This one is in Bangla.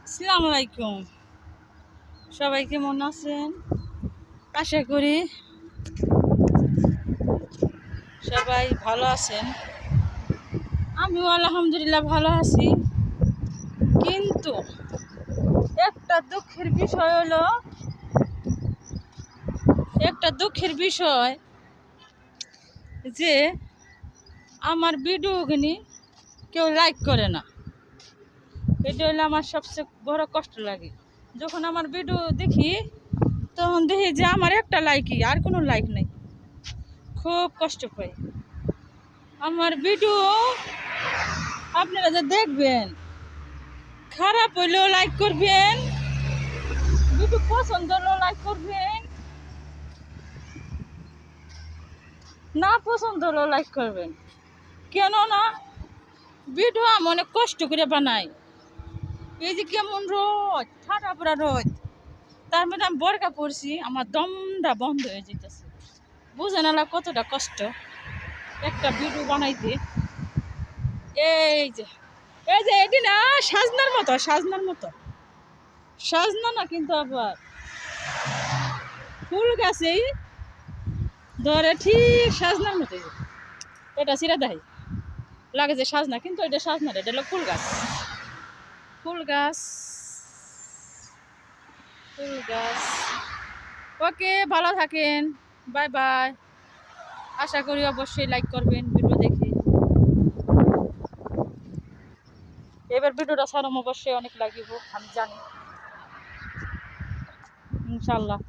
আসসালামু আলাইকুম। সবাই কেমন আছেন? আশা করি সবাই ভালো আছেন। আমিও আলহামদুলিল্লাহ ভালো আছি, কিন্তু একটা দুঃখের বিষয় হলো, যে আমার ভিডিওগুলি কেউ লাইক করে না। এটা হলো আমার সবচেয়ে বড় কষ্ট লাগে। যখন আমার ভিডিও দেখি তখন দেখি যে আমার একটা লাইকই, আর কোনো লাইক নেই। খুব কষ্ট পাই। আমার ভিডিও আপনারা যে দেখবেন, খারাপ হইলেও লাইক করবেন, ভিডিও পছন্দ হলেও লাইক করবেন, না পছন্দ হলেও লাইক করবেন। কেননা ভিডিও আমি অনেক কষ্ট করে বানাই। এই যে কেমন রোদ, ঠাটা পড়া রোদ, তার মধ্যে আমি বরকা পড়ছি, আমার দমটা বন্ধ হয়ে যেতেছে। বুঝে না কতটা কষ্ট একটা ভিডিও বানাইতে। এই যে এটি না সাজনার মতো সাজনা না, কিন্তু আবার ফুল গাছেই ধরে ঠিক সাজনার মতো। এটা সিরা দেয় লাগে যে সাজনা, কিন্তু এটা সাজনা, এটা হলো ফুল গাছ। ফুল গাছ ফুল গাছ ওকে, ভালো থাকেন, বাই বাই। আশা করি অবশ্যই লাইক করবেন ভিডিও দেখে। এবার ভিডিওটা ছাড়াম অবশ্যই অনেক লাগিব, আমি জানি, ইনশাল্লাহ।